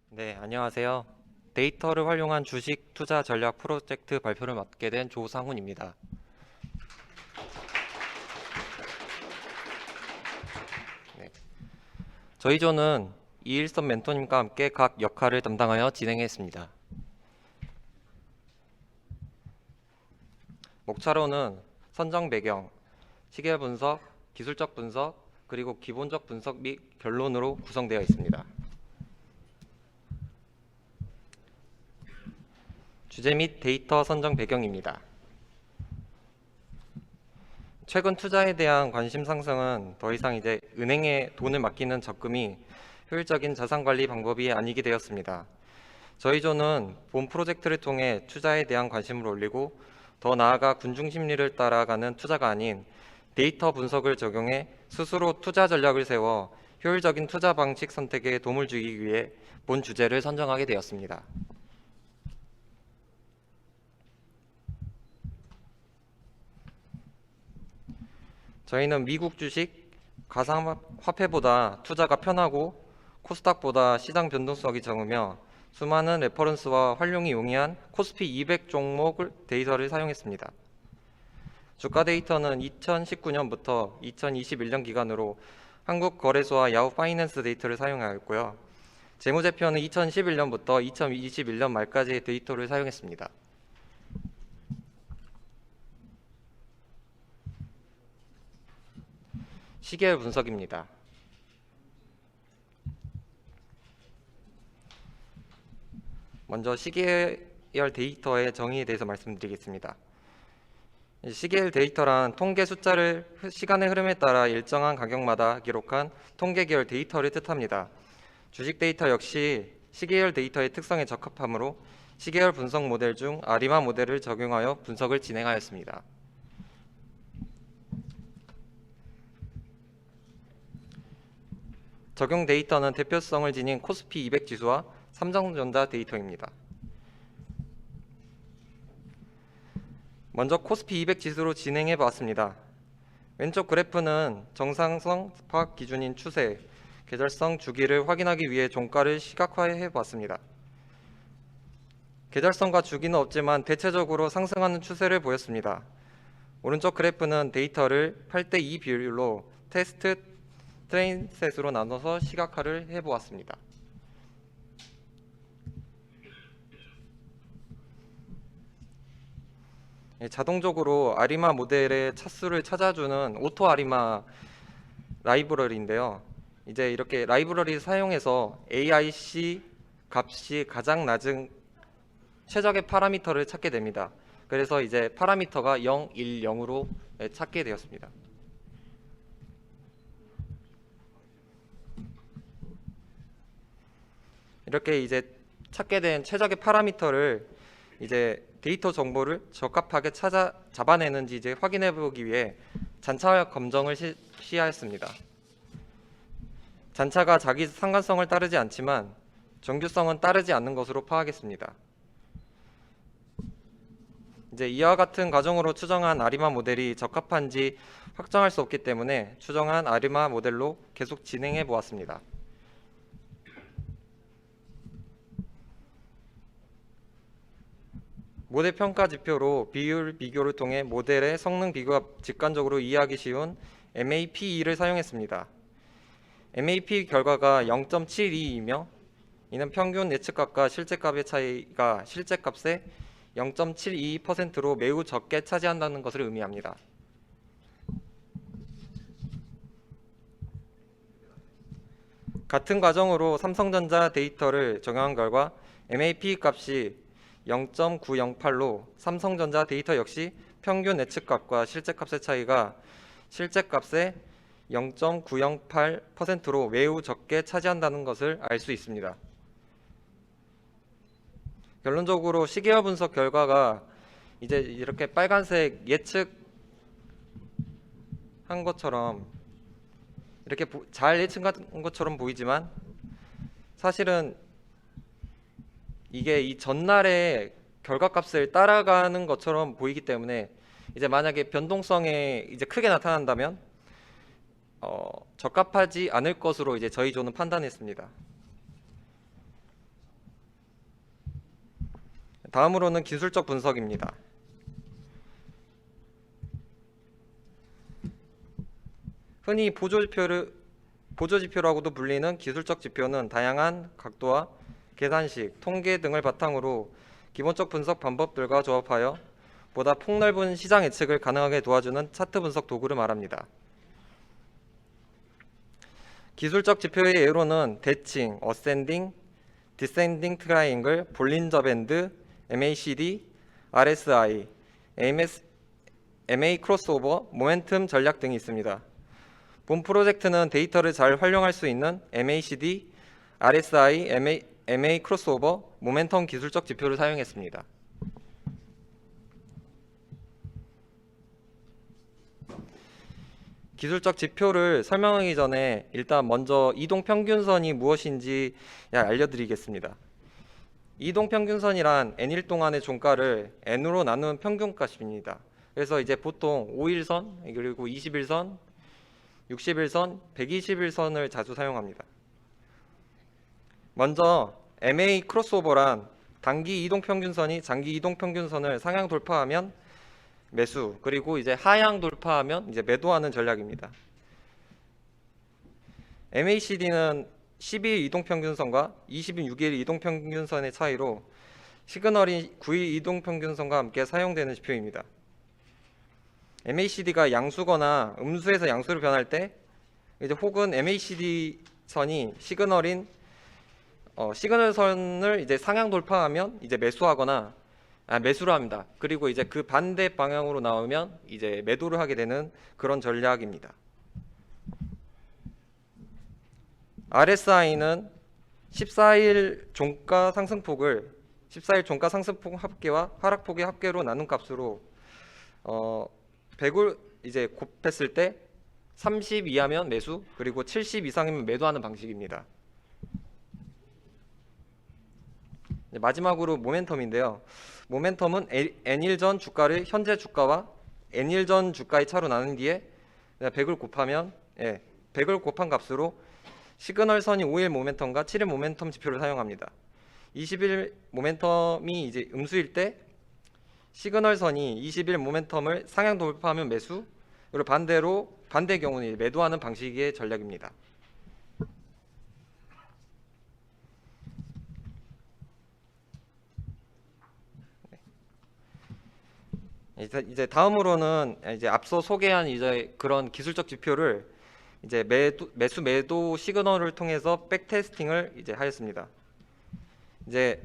네, 안녕하세요. 데이터를 활용한 주식 투자 전략 프로젝트 발표를 맡게 된 조상훈입니다. 네, 저희 조는 이일선 멘토님과 함께 각 역할을 담당하여 진행했습니다. 목차로는 선정 배경, 시계 분석, 기술적 분석, 그리고 기본적 분석 및 결론으로 구성되어 있습니다. 주제 및 데이터 선정 배경입니다. 최근 투자에 대한 관심 상승은 더 이상 이제 은행에 돈을 맡기는 적금이 효율적인 자산 관리 방법이 아니게 되었습니다. 저희 조는 본 프로젝트를 통해 투자에 대한 관심을 올리고 더 나아가 군중 심리를 따라가는 투자가 아닌 데이터 분석을 적용해 스스로 투자 전략을 세워 효율적인 투자 방식 선택에 도움을 주기 위해 본 주제를 선정하게 되었습니다. 저희는 미국 주식, 가상화폐보다 투자가 편하고 코스닥보다 시장 변동성이 적으며 수많은 레퍼런스와 활용이 용이한 코스피 200 종목을 데이터를 사용했습니다. 주가 데이터는 2019년부터 2021년 기간으로 한국거래소와 야후 파이낸스 데이터를 사용하였고요. 재무제표는 2011년부터 2021년 말까지의 데이터를 사용했습니다. 시계열 분석입니다. 먼저 시계열 데이터의 정의에 대해서 말씀드리겠습니다. 시계열 데이터란 통계 숫자를 시간의 흐름에 따라 일정한 간격마다 기록한 통계 계열 데이터를 뜻합니다. 주식 데이터 역시 시계열 데이터의 특성에 적합하므로 시계열 분석 모델 중 아리마 모델을 적용하여 분석을 진행하였습니다. 적용 데이터는 대표성을 지닌 코스피 200 지수와 삼성전자 데이터입니다. 먼저 코스피 200 지수로 진행해 보았습니다. 왼쪽 그래프는 정상성 파악 기준인 추세, 계절성 주기를 확인하기 위해 종가를 시각화해 보았습니다. 계절성과 주기는 없지만 대체적으로 상승하는 추세를 보였습니다. 오른쪽 그래프는 데이터를 8:2 비율로 테스트 트레인셋으로 나눠서 시각화를 해보았습니다. 자동적으로 아리마 모델의 차수를 찾아주는 오토 아리마 라이브러리인데요. 이제 이렇게 라이브러리를 사용해서 AIC 값이 가장 낮은 최적의 파라미터를 찾게 됩니다. 그래서 이제 파라미터가 0, 1, 0으로 찾게 되었습니다. 이렇게 이제 찾게 된 최적의 파라미터를 이제 데이터 정보를 적합하게 잡아내는지 이제 확인해 보기 위해 잔차 검정을 시하였습니다. 잔차가 자기 상관성을 따르지 않지만 정규성은 따르지 않는 것으로 파악했습니다. 이제 이와 같은 과정으로 추정한 아리마 모델이 적합한지 확정할 수 없기 때문에 추정한 아리마 모델로 계속 진행해 보았습니다. 모델 평가 지표로 비율 비교를 통해 모델의 성능 비교가 직관적으로 이해하기 쉬운 MAPE를 사용했습니다. MAP 결과가 0.72이며 이는 평균 예측값과 실제값의 차이가 실제값의 0.72%로 매우 적게 차지한다는 것을 의미합니다. 같은 과정으로 삼성전자 데이터를 적용한 결과 MAP 값이 0.908로 삼성전자 데이터 역시 평균 예측값과 실제값의 차이가 실제값의 0.908%로 매우 적게 차지한다는 것을 알 수 있습니다. 결론적으로 시계열 분석 결과가 이제 이렇게 빨간색 예측한 것처럼 이렇게 잘 예측한 것처럼 보이지만 사실은 이게 이 전날의 결과값을 따라가는 것처럼 보이기 때문에 이제 만약에 변동성에 이제 크게 나타난다면 적합하지 않을 것으로 이제 저희 조는 판단했습니다. 다음으로는 기술적 분석입니다. 흔히 보조지표라고도 불리는 기술적 지표는 다양한 각도와 계산식, 통계 등을 바탕으로 기본적 분석 방법들과 조합하여 보다 폭넓은 시장 예측을 가능하게 도와주는 차트 분석 도구를 말합니다. 기술적 지표의 예로는 대칭, 어센딩, 디센딩 트라이앵글, 볼린저 밴드, MACD, RSI, MA 크로스오버, 모멘텀 전략 등이 있습니다. 본 프로젝트는 데이터를 잘 활용할 수 있는 MACD, RSI, MA 크로스오버, 모멘텀 기술적 지표를 사용했습니다. 기술적 지표를 설명하기 전에 일단 먼저 이동평균선이 무엇인지 알려드리겠습니다. 이동평균선이란 n일 동안의 종가를 n으로 나눈 평균값입니다. 그래서 이제 보통 5일선, 그리고 20일선, 60일선, 120일선을 자주 사용합니다. 먼저 MA 크로스오버란 단기 이동평균선이 장기 이동평균선을 상향 돌파하면 매수, 그리고 이제 하향 돌파하면 이제 매도하는 전략입니다. MACD는 10일 이동평균선과 26일 이동평균선의 차이로 시그널이 9일 이동평균선과 함께 사용되는 지표입니다. MACD가 양수거나 음수에서 양수로 변할 때 이제 혹은 MACD 선이 시그널선을 이제 상향 돌파하면 이제 매수를 합니다. 그리고 이제 그 반대 방향으로 나오면 이제 매도를 하게 되는 그런 전략입니다. RSI는 14일 종가 상승폭 합계와 하락폭의 합계로 나눈 값으로 100을 이제 곱했을 때 30 이하면 매수, 그리고 70 이상이면 매도하는 방식입니다. 마지막으로 모멘텀인데요. 모멘텀은 n일 전 주가를 현재 주가와 n일 전 주가의 차로 나눈 뒤에 100을 곱한 값으로 시그널선이 5일 모멘텀과 7일 모멘텀 지표를 사용합니다. 20일 모멘텀이 이제 음수일 때 시그널선이 20일 모멘텀을 상향 돌파하면 매수, 그리고 반대 경우는 매도하는 방식의 전략입니다. 이제 다음으로는 이제 앞서 소개한 이제 그런 기술적 지표를 이제 매수 매도 시그널을 통해서 백테스팅을 이제 하였습니다. 이제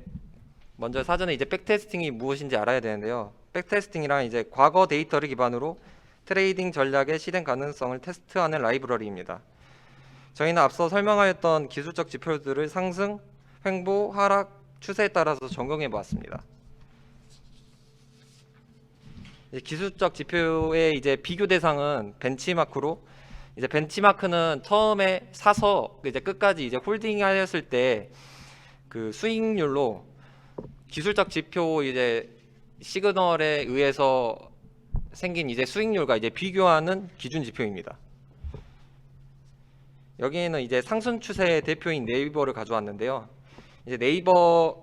먼저 사전에 이제 백테스팅이 무엇인지 알아야 되는데요. 백테스팅이란 이제 과거 데이터를 기반으로 트레이딩 전략의 실행 가능성을 테스트하는 라이브러리입니다. 저희는 앞서 설명하였던 기술적 지표들을 상승, 횡보, 하락 추세에 따라서 적용해 보았습니다. 기술적 지표의 이제 비교 대상은 벤치마크로, 이제 벤치마크는 처음에 사서 이제 끝까지 이제 홀딩하였을 때 그 수익률로 기술적 지표 이제 시그널에 의해서 생긴 이제 수익률과 이제 비교하는 기준 지표입니다. 여기에는 이제 상승 추세의 대표인 네이버를 가져왔는데요. 이제 네이버에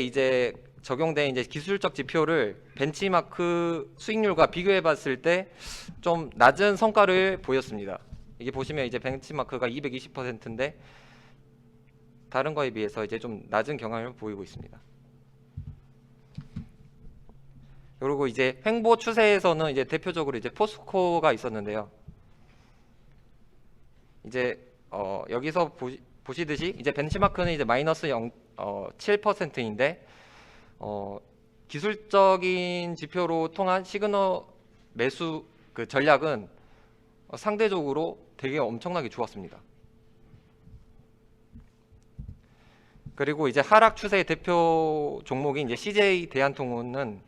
이제 적용된 이제 기술적 지표를 벤치마크 수익률과 비교해 봤을 때 좀 낮은 성과를 보였습니다. 이게 보시면 이제 벤치마크가 220%인데 다른 거에 비해서 이제 좀 낮은 경향을 보이고 있습니다. 그리고 이제 횡보 추세에서는 이제 대표적으로 이제 포스코가 있었는데요. 이제 여기서 보시듯이 이제 벤치마크는 이제 마이너스 7%인데 기술적인 지표로 통한 시그널 매수 그 전략은 상대적으로 되게 엄청나게 좋았습니다. 그리고 이제 하락 추세의 대표 종목인 이제 CJ 대한통운은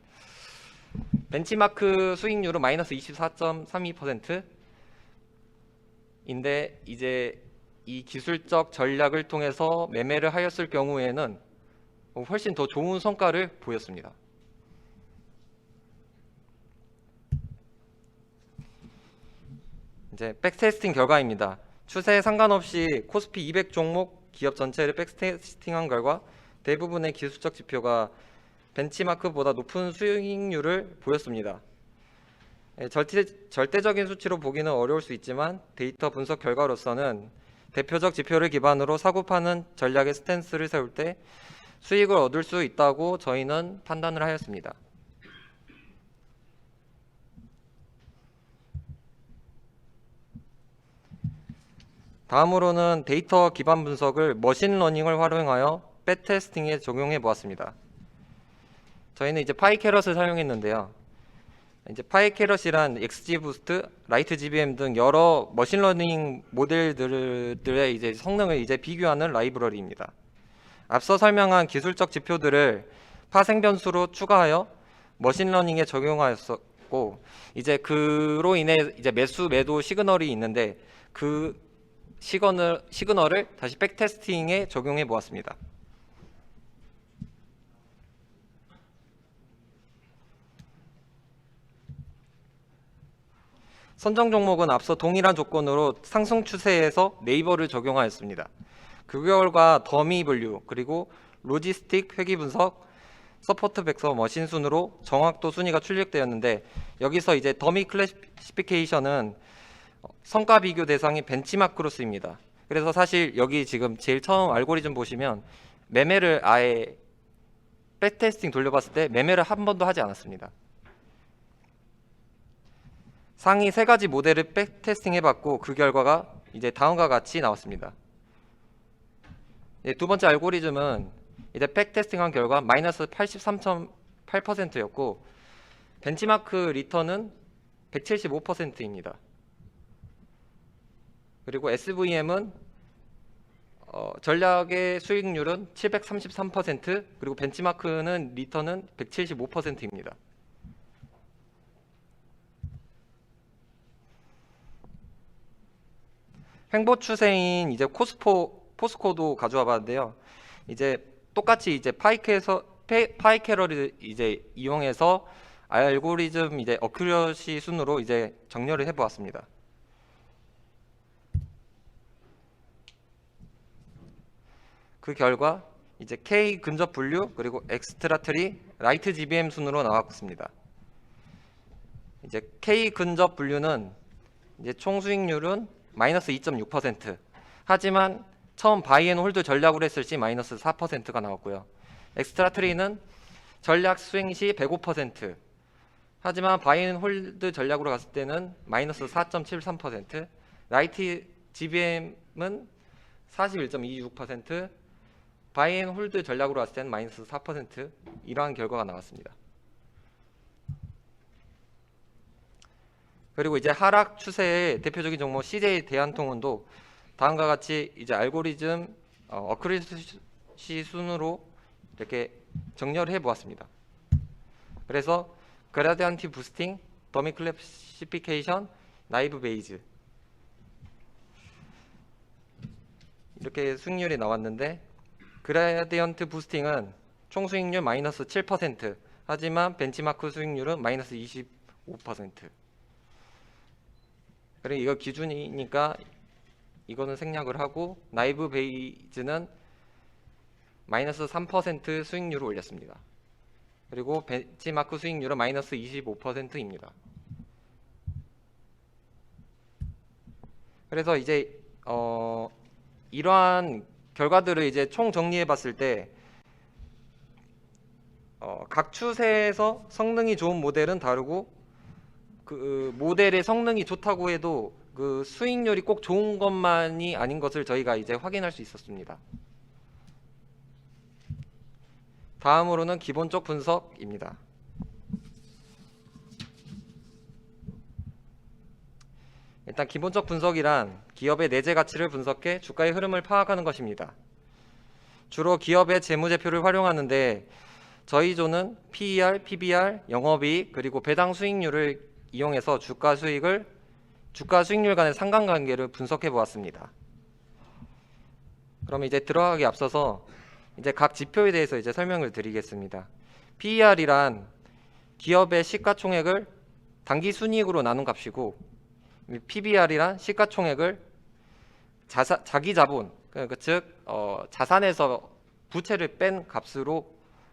벤치마크 수익률은 마이너스 24.32%인데 이제 이 기술적 전략을 통해서 매매를 하였을 경우에는 훨씬 더 좋은 성과를 보였습니다. 이제 백테스팅 결과입니다. 추세에 상관없이 코스피 200 종목 기업 전체를 백테스팅한 결과 대부분의 기술적 지표가 벤치마크보다 높은 수익률을 보였습니다. 절대적인 수치로 보기는 어려울 수 있지만 데이터 분석 결과로서는 대표적 지표를 기반으로 사고 파는 전략의 스탠스를 세울 때 수익을 얻을 수 있다고 저희는 판단을 하였습니다. 다음으로는 데이터 기반 분석을 머신러닝을 활용하여 백테스팅에 적용해 보았습니다. 저희는 이제 파이캐럿을 사용했는데요. 이제 파이캐럿이란 XGBoost, 라이트GBM 등 여러 머신러닝 모델들의 이제 성능을 이제 비교하는 라이브러리입니다. 앞서 설명한 기술적 지표들을 파생 변수로 추가하여 머신러닝에 적용하였었고, 이제 그로 인해 이제 매수 매도 시그널이 있는데 그 시그널을 다시 백테스팅에 적용해 보았습니다. 선정 종목은 앞서 동일한 조건으로 상승 추세에서 네이버를 적용하였습니다. 그 결과 더미 분류 그리고 로지스틱 회귀 분석, 서포트 벡터 머신 순으로 정확도 순위가 출력되었는데, 여기서 이제 더미 클래시피케이션은 성과 비교 대상이 벤치마크로 쓰입니다. 그래서 사실 여기 지금 제일 처음 알고리즘 보시면 매매를 아예 백테스팅 돌려봤을 때 매매를 한 번도 하지 않았습니다. 상위 3가지 모델을 백테스팅 해봤고 그 결과가 이제 다음과 같이 나왔습니다. 두 번째 알고리즘은 이제 백테스팅한 결과 마이너스 83.8%였고 벤치마크 리턴은 175%입니다. 그리고 SVM은 전략의 수익률은 733%, 그리고 벤치마크는 리턴은 175%입니다. 횡보 추세인 이제 포스코도 가져와 봤는데요. 이제 똑같이 이제 파이캐럴을 이제 이용해서 알고리즘 이제 어큐러시 순으로 이제 정렬을 해보았습니다. 그 결과 이제 K 근접 분류 그리고 엑스트라 트리, 라이트 GBM 순으로 나왔습니다. 이제 K 근접 분류는 이제 총 수익률은 마이너스 2.6%. 하지만 처음 바이 앤 홀드 전략으로 했을 시 마이너스 4%가 나왔고요. 엑스트라 트리는 전략 수행 시 105%. 하지만 바이 앤 홀드 전략으로 갔을 때는 마이너스 4.73%. 라이트 GBM은 41.26%. 바이 앤 홀드 전략으로 갔을 때는 마이너스 4%. 이러한 결과가 나왔습니다. 그리고 이제 하락 추세의 대표적인 종목 CJ 대한통운도 다음과 같이 이제 알고리즘 어큐러시 순으로 이렇게 정렬을 해 보았습니다. 그래서 그라디언트 부스팅, 더미 클래시피케이션, 나이브 베이즈 이렇게 수익률이 나왔는데, 그라디언트 부스팅은 총 수익률 마이너스 7%, 하지만 벤치마크 수익률은 마이너스 25%. 그리고 이거 기준이니까 이거는 생략을 하고, 나이브 베이즈는 마이너스 3% 수익률을 올렸습니다. 그리고 벤치마크 수익률은 마이너스 25%입니다. 그래서 이제 이러한 결과들을 이제 총 정리해 봤을 때 각 추세에서 성능이 좋은 모델은 다르고, 그 모델의 성능이 좋다고 해도 그 수익률이 꼭 좋은 것만이 아닌 것을 저희가 이제 확인할 수 있었습니다. 다음으로는 기본적 분석입니다. 일단 기본적 분석이란 기업의 내재 가치를 분석해 주가의 흐름을 파악하는 것입니다. 주로 기업의 재무제표를 활용하는데 저희 조는 PER, PBR, 영업이익 그리고 배당 수익률을 이용해서 주가 수익률 간의 상관관계를 분석해 보았습니다. 그럼 이제 들어가기 앞서서 이제 각 지표에 대해서 이제 설명을 드리겠습니다. PER이란 기업의 시가총액을 단기 순이익으로 나눈 값이고, PBR이란 시가총액을 자기 자본, 즉 자산에서 부채를 뺀 값으로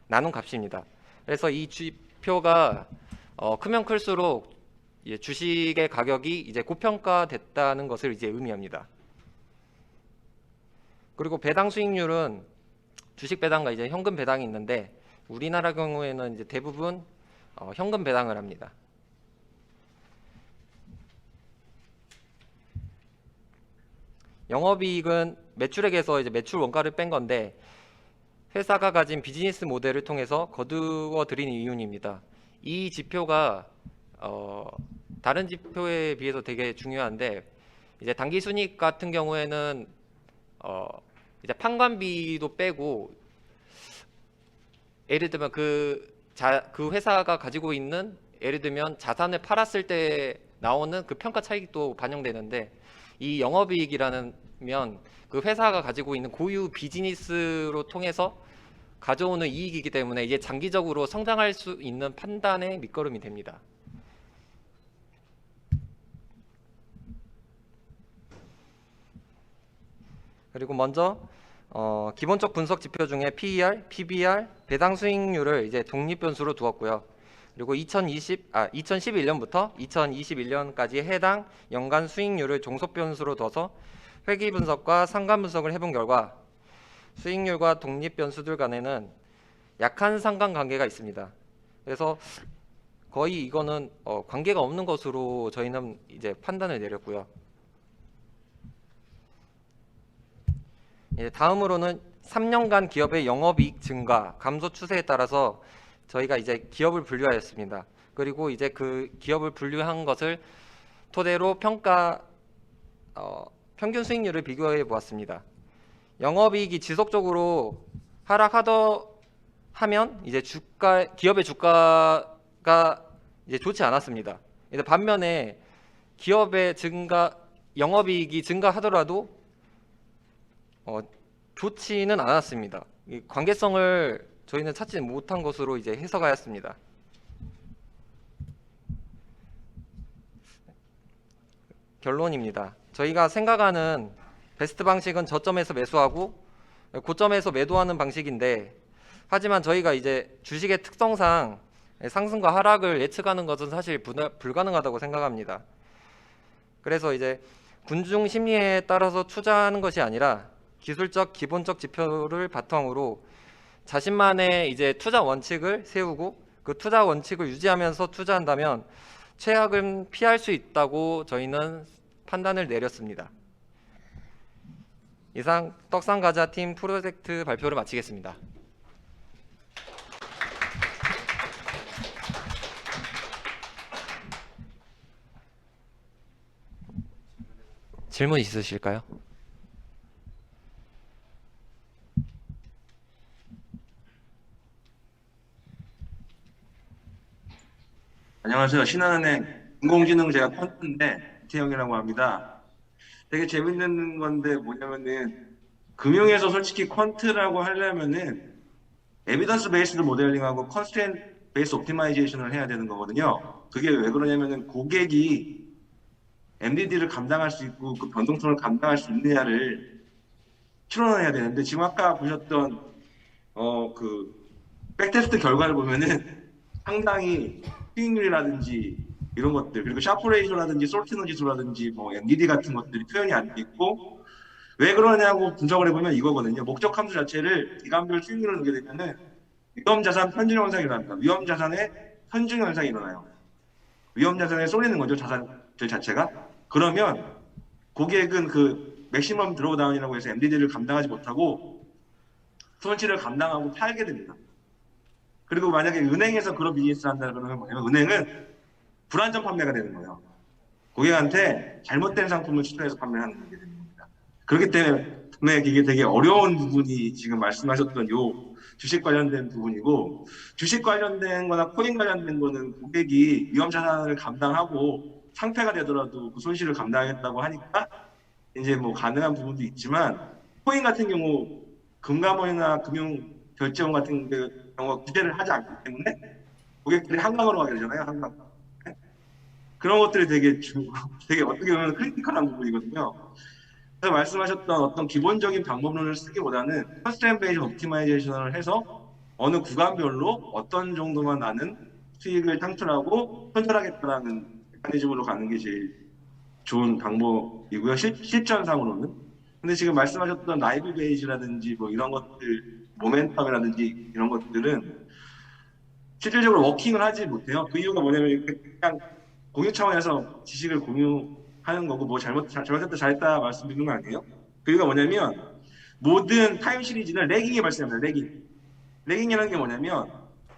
나눈 값입니다. 그래서 이 지표가 크면 클수록 주식의 가격이 이제 고평가됐다는 것을 이제 의미합니다. 그리고 배당 수익률은 주식 배당과 이제 현금 배당이 있는데 우리나라 경우에는 이제 대부분 현금 배당을 합니다. 영업이익은 매출액에서 이제 매출 원가를 뺀 건데 회사가 가진 비즈니스 모델을 통해서 거두어 드리는 이윤입니다. 이 지표가 다른 지표에 비해서 되게 중요한데 이제 당기 순이익 같은 경우에는 이제 판관비도 빼고 예를 들면 그 회사가 가지고 있는 예를 들면 자산을 팔았을 때 나오는 그 평가 차익도 반영되는데 이 영업이익이라는 면 그 회사가 가지고 있는 고유 비즈니스로 통해서 가져오는 이익이기 때문에 이게 장기적으로 성장할 수 있는 판단의 밑거름이 됩니다. 그리고 먼저 기본적 분석 지표 중에 PER, PBR, 배당 수익률을 이제 독립 변수로 두었고요. 그리고 2011년부터 2021년까지 해당 연간 수익률을 종속 변수로 둬서 회귀 분석과 상관 분석을 해본 결과 수익률과 독립 변수들 간에는 약한 상관관계가 있습니다. 그래서 거의 이거는 관계가 없는 것으로 저희는 이제 판단을 내렸고요. 다음으로는 3년간 기업의 영업이익 증가, 감소 추세에 따라서 저희가 이제 기업을 분류하였습니다. 그리고 이제 그 기업을 분류한 것을 토대로 평균 수익률을 비교해 보았습니다. 영업이익이 지속적으로 하락하면 이제 기업의 주가가 이제 좋지 않았습니다. 반면에 기업의 영업이익이 증가하더라도 좋지는 않았습니다. 이 관계성을 저희는 찾지 못한 것으로 이제 해석하였습니다. 결론입니다. 저희가 생각하는 베스트 방식은 저점에서 매수하고 고점에서 매도하는 방식인데 하지만 저희가 이제 주식의 특성상 상승과 하락을 예측하는 것은 사실 불가능하다고 생각합니다. 그래서 이제 군중 심리에 따라서 투자하는 것이 아니라 기술적 기본적 지표를 바탕으로 자신만의 이제 투자 원칙을 세우고 그 투자 원칙을 유지하면서 투자한다면 최악은 피할 수 있다고 저희는 판단을 내렸습니다. 이상 떡상가자팀 프로젝트 발표를 마치겠습니다. 질문 있으실까요? 안녕하세요. 신한은행 인공지능 제가 펀드인데 이태영이라고 합니다. 되게 재밌는 건데 뭐냐면은 금융에서 솔직히 퀀트라고 하려면은 에비던스 베이스드 모델링하고 컨스트레인트 베이스 옵티마이제이션을 해야 되는 거거든요. 그게 왜 그러냐면은 고객이 MDD를 감당할 수 있고 그 변동성을 감당할 수 있느냐를 추론을 해야 되는데 지금 아까 보셨던 그 백테스트 결과를 보면은 상당히 수익률이라든지 이런 것들 그리고 샤프 레이쇼라든지 솔티너 지수라든지 뭐 MDD 같은 것들이 표현이 안 돼 있고 왜 그러냐고 분석을 해보면 이거거든요. 목적 함수 자체를 기간별 수익률을 넣게 되면은 위험자산 편중 현상이 일어납니다. 위험자산의 편중 현상이 일어나요. 위험자산에 쏠리는 거죠. 자산들 자체가. 그러면 고객은 그 맥시멈 드로우다운이라고 해서 MDD를 감당하지 못하고 손실을 감당하고 팔게 됩니다. 그리고 만약에 은행에서 그런 비즈니스를 한다 그러면 뭐냐면 은행은 불안전 판매가 되는 거예요. 고객한테 잘못된 상품을 추천해서 판매하는 게 되는 겁니다. 그렇기 때문에 이게 되게 어려운 부분이 지금 말씀하셨던 요 주식 관련된 부분이고 주식 관련된 거나 코인 관련된 거는 고객이 위험자산을 감당하고 상패가 되더라도 그 손실을 감당하겠다고 하니까 이제 뭐 가능한 부분도 있지만 코인 같은 경우 금감원이나 금융 결제원 같은 경우가 구제를 하지 않기 때문에 고객들이 한강으로 가게 되잖아요. 한강. 그런 것들이 되게 어떻게 보면 크리티컬한 부분이거든요. 그래서 말씀하셨던 어떤 기본적인 방법론을 쓰기보다는 컨스트레인트 베이스 옵티마이제이션을 해서 어느 구간별로 어떤 정도만 나는 수익을 창출하고 손절하겠다라는 메커니즘으로 가는 게 제일 좋은 방법이고요. 실전상으로는. 근데 지금 말씀하셨던 라이브 베이지라든지 뭐 이런 것들, 모멘텀이라든지 이런 것들은 실질적으로 워킹을 하지 못해요. 그 이유가 뭐냐면 그냥 공유 차원에서 지식을 공유하는 거고 뭐 잘못했다 잘했다 말씀드리는 거 아니에요. 그 이유가 뭐냐면 모든 타임 시리즈는 레깅이 발생합니다. 레깅. 레깅이라는 게 뭐냐면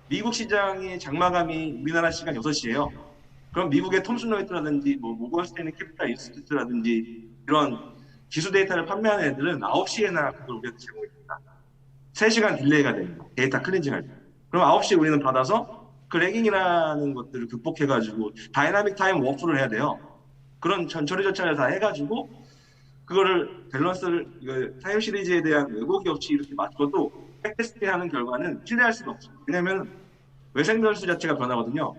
미국 시장의 장마감이 우리나라 시간 6시예요. 그럼 미국의 톰슨 로이터라든지 뭐 모건 스탠리 캐피탈 인스티튜트라든지 이런 기수 데이터를 판매하는 애들은 9시에나 그걸 우리한테 제공해줍니다. 3시간 딜레이가 됩니다. 데이터 클렌징 할 때. 그럼 9시에 우리는 받아서 그 레깅이라는 것들을 극복해가지고 다이나믹 타임 워크를 해야 돼요. 그런 처리 절차를 다 해가지고 그거를 밸런스를 타임 시리즈에 대한 왜곡이 없이 이렇게 맞춰도 백테스트하는 결과는 신뢰할 수가 없어요. 왜냐하면 외생 변수 자체가 변하거든요.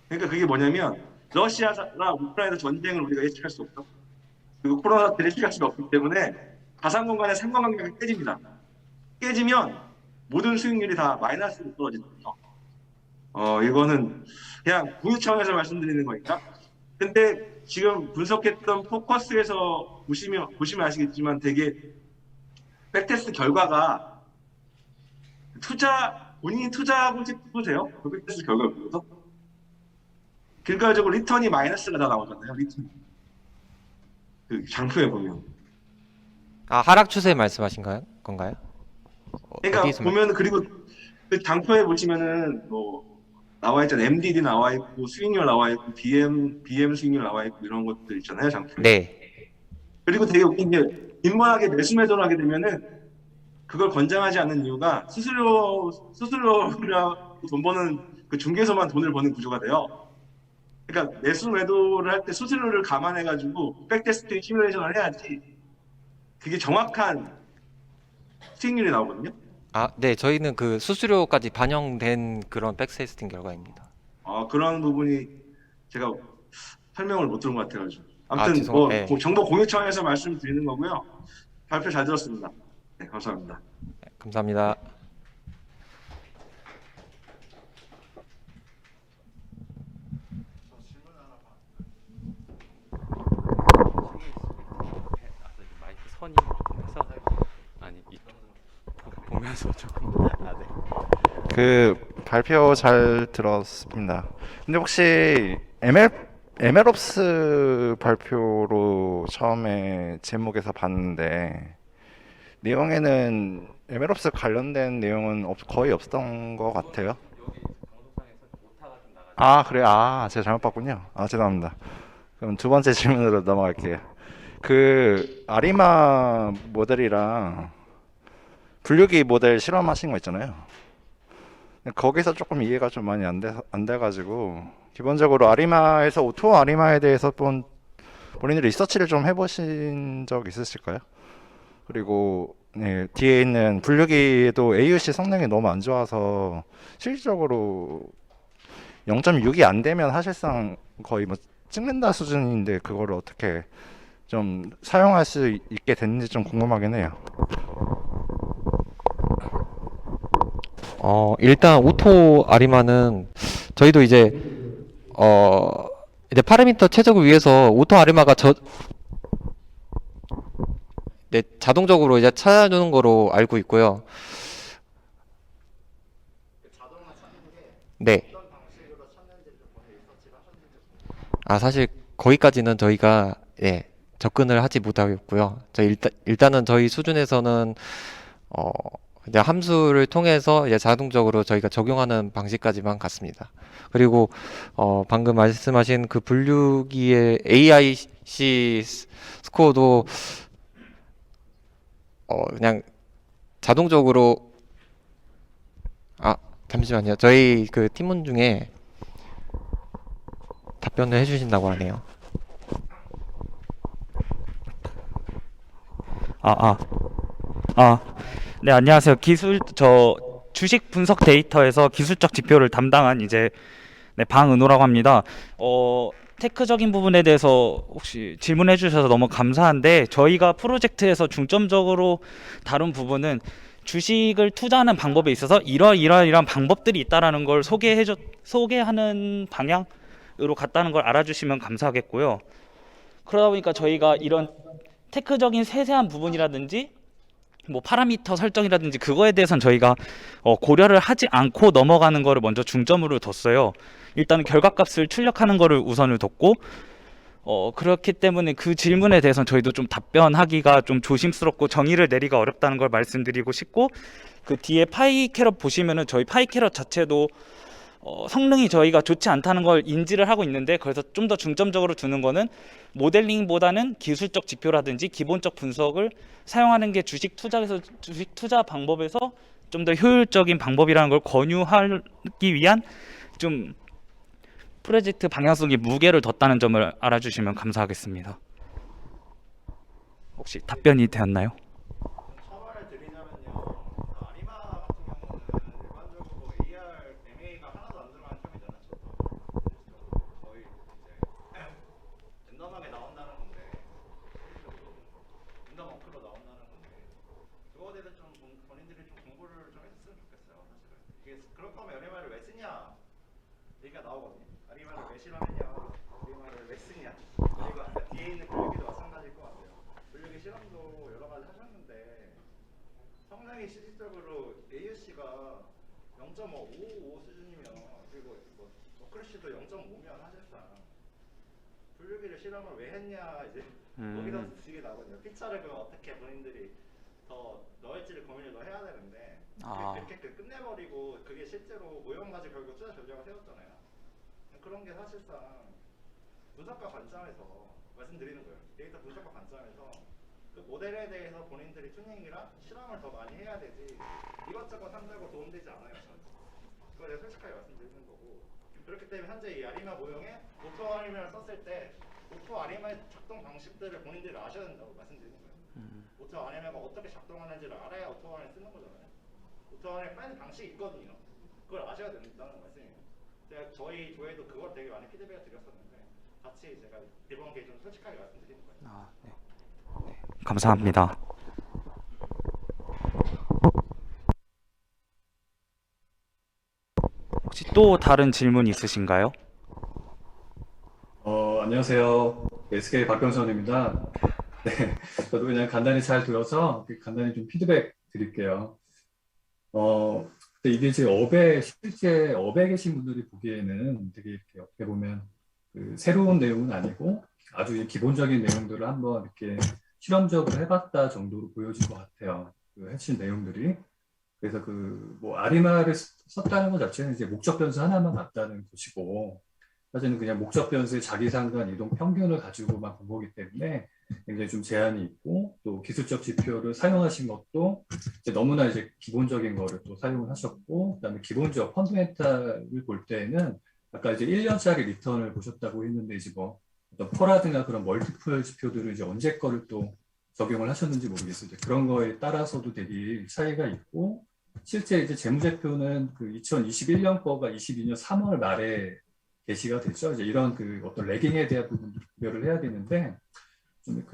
그러니까 그게 뭐냐면 러시아나 우크라이나 전쟁을 우리가 예측할 수 없죠. 그리고 코로나 사태를 예측할 수가 없기 때문에 가상 공간의 상관관계가 깨집니다. 깨지면 모든 수익률이 다 마이너스로 떨어지는 거죠. 이거는 그냥 공유 차원에서 말씀드리는 거니까. 근데 지금 분석했던 포커스에서 보시면 아시겠지만 되게 백테스트 결과가 본인이 투자하고 싶으세요? 그 백테스트 결과를 보면서? 결과적으로 리턴이 마이너스가 다 나오잖아요. 리턴. 그 장표에 보면. 아, 하락 추세 말씀하신 건가요? 그러니까 어디서 보면 그리고 그 장표에 보시면은 뭐 나와 있잖아요. MDD 나와 있고 수익률 나와 있고 BM 수익률 나와 있고 이런 것들 있잖아요. 장표에. 네. 그리고 되게 웃긴 게 빈번하게 매수 매도를 하게 되면은 그걸 권장하지 않는 이유가 수수료라 돈 버는 그 중개소만 돈을 버는 구조가 돼요. 그러니까 매수 매도를 할 때 수수료를 감안해가지고 백테스트 시뮬레이션을 해야지 그게 정확한 수익률이 나오거든요. 아, 네. 저희는 그 수수료까지 반영된 그런 백테스팅 결과입니다. 그런 부분이 제가 설명을 못 들은 것 같아가지고. 아, 아무튼 뭐 네. 정보 공유 차원에서 말씀드리는 거고요. 발표 잘 들었습니다. 네, 감사합니다. 감사합니다. 마이크 선이 해서 아니 보면서 조금 네. 그 발표 잘 들었습니다. 근데 혹시 MLOps 발표로 처음에 제목에서 봤는데 내용에는 MLOps 관련된 내용은 거의 없었던 것 같아요. 아, 그래. 아, 제가 잘못 봤군요. 아, 죄송합니다. 그럼 두 번째 질문으로 넘어갈게요. 그 아리마 모델이랑 분류기 모델 실험하신 거 있잖아요. 거기서 조금 이해가 좀 많이 안 돼가지고 기본적으로 아리마에서 오토 아리마에 대해서 본인들이 리서치를 좀 해보신 적 있으실까요? 그리고 네, 뒤에 있는 분류기에도 AUC 성능이 너무 안 좋아서 실질적으로 0.6이 안 되면 사실상 거의 뭐 찍는다 수준인데 그거를 어떻게 좀 사용할 수 있게 됐는지 좀 궁금하긴 해요. 일단 오토 아리마는 저희도 이제 파라미터 최적을 위해서 오토 아리마가 네, 자동적으로 이제 찾아주는 거로 알고 있고요. 네. 아, 사실 거기까지는 저희가 접근을 하지 못하고 있고요. 일단은 저희 수준에서는 이제 함수를 통해서 이제 자동적으로 저희가 적용하는 방식까지만 갔습니다. 그리고 방금 말씀하신 그 분류기의 AIC 스코어도 그냥 자동적으로 잠시만요. 저희 그 팀원 중에 답변을 해주신다고 하네요. 네, 안녕하세요. 주식 분석 데이터에서 기술적 지표를 담당한 방은호라고 합니다. 테크적인 부분에 대해서 혹시 질문해 주셔서 너무 감사한데 저희가 프로젝트에서 중점적으로 다룬 부분은 주식을 투자하는 방법에 있어서 이러이러이러한 방법들이 있다라는 걸 소개하는 방향으로 갔다는 걸 알아주시면 감사하겠고요. 그러다 보니까 저희가 이런 테크적인 세세한 부분이라든지 뭐 파라미터 설정이라든지 그거에 대해서는 저희가 고려를 하지 않고 넘어가는 거를 먼저 중점으로 뒀어요. 일단 결과값을 출력하는 거를 우선을 뒀고 그렇기 때문에 그 질문에 대해서는 저희도 좀 답변하기가 좀 조심스럽고 정의를 내리기가 어렵다는 걸 말씀드리고 싶고, 그 뒤에 파이 캐럿 보시면은 저희 파이 캐럿 자체도 성능이 저희가 좋지 않다는 걸 인지를 하고 있는데, 그래서 좀 더 중점적으로 두는 거는 모델링보다는 기술적 지표라든지 기본적 분석을 사용하는 게 주식 투자 방법에서 좀 더 효율적인 방법이라는 걸 권유하기 위한 좀 프로젝트 방향성에 무게를 뒀다는 점을 알아주시면 감사하겠습니다. 혹시 답변이 되었나요? 첨언을 드리자면요. 아리마 같은 경우는 일반적으로 AR, MA가 하나도 안 들어가는 편이잖아요. 거의 이제 랜덤하게 나온다는 건데, 랜덤 워크로 나온다는 건데, 그거에 대해서 좀 본인들이 좀 공부를 좀 했으면 좋겠어요. 사실은 이게 그럴 거면 아리마를 왜 쓰냐 얘기가 나오거든요. 아리마를 왜 싫어하느냐, 아리마를 왜 쓰냐. 그리고 아까 뒤에 있는 분류기도 마찬가지일 것 같아요. 분류기 실험도 여러 가지 하셨는데 성능이 실질적으로 AUC가 0.55 수준이면, 그리고 뭐 어크루시도 0.5면 사실상 분류기를 실험을 왜 했냐, 이제 거기서 드시게 나거든요. 피처를 그럼 어떻게 본인들이 더 넣을지를 고민을 더 해야 되는데, 그렇게 끝내버리고 그게 실제로 모형 가지고 결국 투자 전략을 세웠잖아요. 그런 게 사실상 분석가 관점에서 말씀드리는 거예요. 데이터 분석가 관점에서 그 모델에 대해서 본인들이 튜닝이랑 실험을 더 많이 해야 되지, 이것저것 한다고 도움되지 않아요. 그거 제가 솔직하게 말씀드리는 거고, 그렇기 때문에 현재 이 아리마 모형에 오토 아리마를 썼을 때 오토 아리마의 작동 방식들을 본인들이 아셔야 된다고 말씀드리는 거예요. 오토 아리마가 어떻게 작동하는지를 알아야 오토 아리마 쓰는 거잖아요. 오토 아리마 빼는 방식이 있거든요. 그걸 아셔야 된다는 말씀이에요. 제가 저희 조회도 그걸 되게 많이 피드백을 드렸었는데, 같이 제가 이번 기회에 좀 솔직하게 말씀드리는 거예요. 네. 감사합니다. 혹시 또 다른 질문 있으신가요? 안녕하세요. SK 박병선입니다. 네, 저도 그냥 간단히 잘 들어서 간단히 좀 피드백 드릴게요. 근데 이게 실제 업에 계신 분들이 보기에는 되게 이렇게 어떻게 보면 새로운 내용은 아니고 아주 기본적인 내용들을 한번 이렇게 실험적으로 해봤다 정도로 보여질 것 같아요. 그 핵심 내용들이. 그래서 뭐 아리마를 썼다는 것 자체는 이제 목적 변수 하나만 맞다는 것이고, 사실은 그냥 목적 변수의 자기상관 이동 평균을 가지고만 본 거기 때문에 굉장히 좀 제한이 있고, 또 기술적 지표를 사용하신 것도 이제 너무나 이제 기본적인 거를 또 사용을 하셨고, 그다음에 기본적 펀더멘탈을 볼 때는 아까 이제 1년짜리 리턴을 보셨다고 했는데, 이제 뭐 어떤 퍼라든가 그런 멀티플 지표들을 이제 언제 거를 또 적용을 하셨는지 모르겠어요. 그런 거에 따라서도 되게 차이가 있고, 실제 이제 재무제표는 2021년 거가 22년 3월 말에 게시가 됐죠. 이제 이런 어떤 레깅에 대한 부분도 구별을 해야 되는데, 좀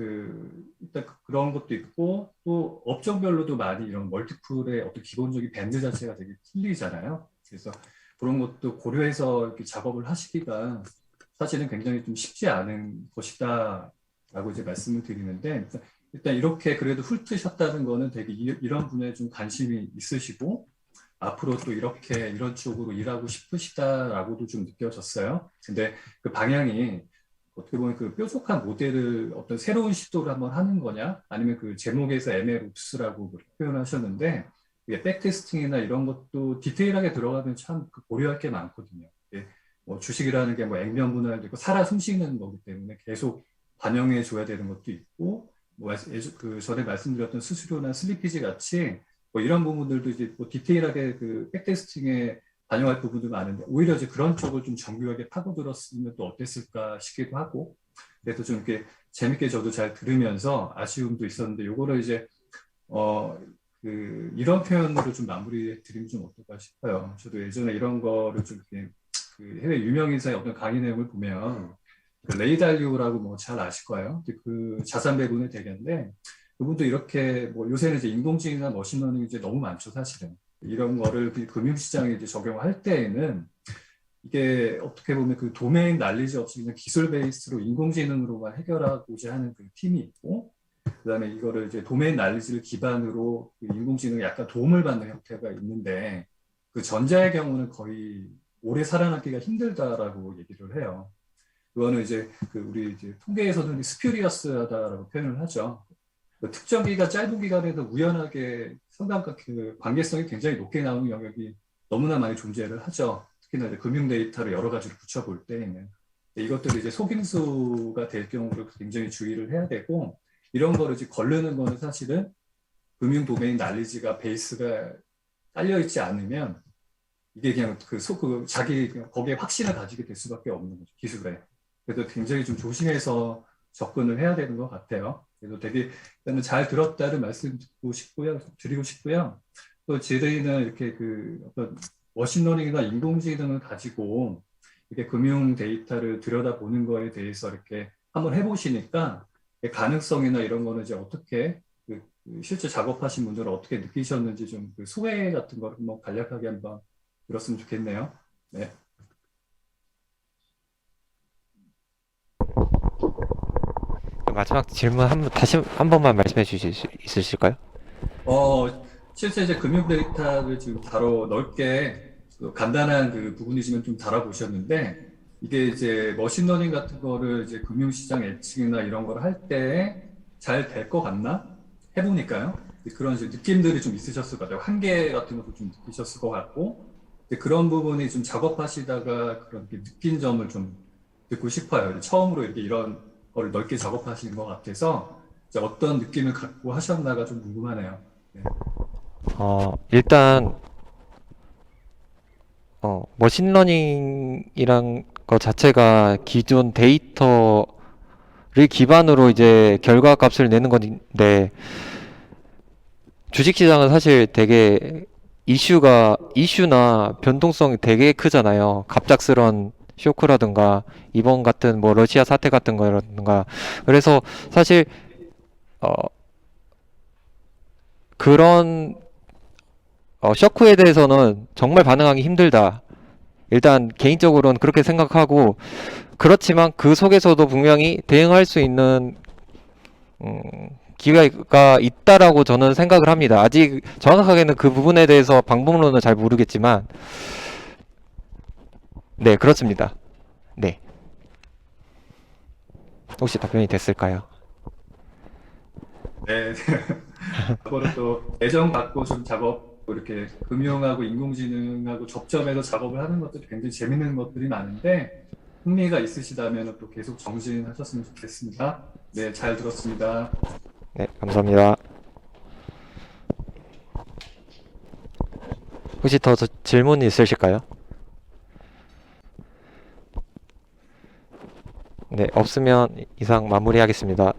일단 그런 것도 있고, 또 업종별로도 많이 이런 멀티플의 어떤 기본적인 밴드 자체가 되게 틀리잖아요. 그래서 그런 것도 고려해서 이렇게 작업을 하시기가 사실은 굉장히 좀 쉽지 않은 것이다라고 이제 말씀을 드리는데, 일단 이렇게 그래도 훑으셨다는 거는 되게 이런 분야에 좀 관심이 있으시고, 앞으로 또 이런 쪽으로 일하고 싶으시다라고도 좀 느껴졌어요. 근데 그 방향이 어떻게 보면 뾰족한 모델을 어떤 새로운 시도를 한번 하는 거냐, 아니면 제목에서 MLOPS라고 표현하셨는데, 이게 백테스팅이나 이런 것도 디테일하게 들어가면 참 고려할 게 많거든요. 뭐 주식이라는 게 뭐 액면 분할도 있고 살아 숨쉬는 거기 때문에 계속 반영해 줘야 되는 것도 있고, 뭐 전에 말씀드렸던 수수료나 슬리피지 같이 뭐 이런 부분들도 이제 뭐 디테일하게 백테스팅에 반영할 부분도 많은데, 오히려 이제 그런 쪽을 좀 정교하게 파고들었으면 또 어땠을까 싶기도 하고, 그래서 좀 이렇게 재밌게 저도 잘 들으면서 아쉬움도 있었는데, 요거를 이제 이런 표현으로 좀 마무리 드리면 좀 어떨까 싶어요. 저도 예전에 이런 거를 좀 이렇게 해외 유명인사의 어떤 강의 내용을 보면 레이 달리오라고 뭐 잘 아실 거예요. 자산 배분의 대계인데, 그분도 이렇게 뭐 요새는 이제 인공지능이나 머신러닝이 이제 너무 많죠, 사실은. 이런 거를 그 금융시장에 이제 적용할 때에는 이게 어떻게 보면 그 도메인 날리지 없이 그냥 기술 베이스로 인공지능으로만 해결하고자 하는 그 팀이 있고, 그다음에 이거를 이제 도메인 날리지를 기반으로 그 인공지능에 약간 도움을 받는 형태가 있는데, 그 전자의 경우는 거의 오래 살아남기가 힘들다라고 얘기를 해요. 그거는 이제 그 우리 이제 통계에서는 스퓨리어스하다라고 표현을 하죠. 그 특정 기간, 짧은 기간에도 우연하게 상당한 그 관계성이 굉장히 높게 나오는 영역이 너무나 많이 존재를 하죠. 특히나 이제 금융 데이터를 여러 가지로 붙여볼 때에는. 이것들이 이제 속임수가 될 경우를 굉장히 주의를 해야 되고, 이런 거를 이제 걸르는 거는 사실은 금융 도메인 날리지가 베이스가 깔려 있지 않으면 이게 그냥 자기 그냥 거기에 확신을 가지게 될 수밖에 없는 거죠, 기술에. 그래서 굉장히 좀 조심해서 접근을 해야 되는 것 같아요. 그래서 되게 일단은 잘 들었다는 말씀 드리고 싶고요. 또 저희는 이렇게 그 어떤 머신러닝이나 인공지능을 가지고 이렇게 금융 데이터를 들여다보는 거에 대해서 이렇게 한번 해보시니까 가능성이나 이런 거는 이제 어떻게 그 실제 작업하신 분들은 어떻게 느끼셨는지 좀 그 소회 같은 거를 뭐 간략하게 한번 들었으면 좋겠네요. 네. 마지막 질문 다시 한 번만 말씀해 주실 수 있으실까요? 실제 이제 금융 데이터를 지금 넓게 간단한 그 부분이지만 좀 다뤄보셨는데, 이게 이제 머신러닝 같은 거를 이제 금융시장 예측이나 이런 걸 할 때 잘 될 것 같나? 해보니까요. 그런 이제 느낌들이 좀 있으셨을 것 같아요. 한계 같은 것도 좀 느끼셨을 것 같고, 그런 부분이 좀 작업하시다가 그런 느낀 점을 좀 듣고 싶어요. 처음으로 이렇게 이런 걸 넓게 작업하시는 것 같아서 이제 어떤 느낌을 갖고 하셨나가 좀 궁금하네요. 네. 일단 머신러닝이란 것 자체가 기존 데이터를 기반으로 이제 결과값을 내는 건데, 주식시장은 사실 되게 이슈나 변동성이 되게 크잖아요. 갑작스런 쇼크라든가 이번 같은 뭐 러시아 사태 같은 거라든가. 그래서 사실 그런 쇼크에 대해서는 정말 반응하기 힘들다. 일단 개인적으로는 그렇게 생각하고, 그렇지만 그 속에서도 분명히 대응할 수 있는 기회가 있다라고 저는 생각을 합니다. 아직 정확하게는 그 부분에 대해서 방법론은 잘 모르겠지만, 네, 그렇습니다. 네. 혹시 답변이 됐을까요? 네. 앞으로 또 애정 갖고 좀 이렇게 금융하고 인공지능하고 접점해서 작업을 하는 것들이 굉장히 재밌는 것들이 많은데, 흥미가 있으시다면 또 계속 정진하셨으면 좋겠습니다. 네, 잘 들었습니다. 네, 감사합니다. 혹시 더 질문 있으실까요? 네, 없으면 이상 마무리하겠습니다.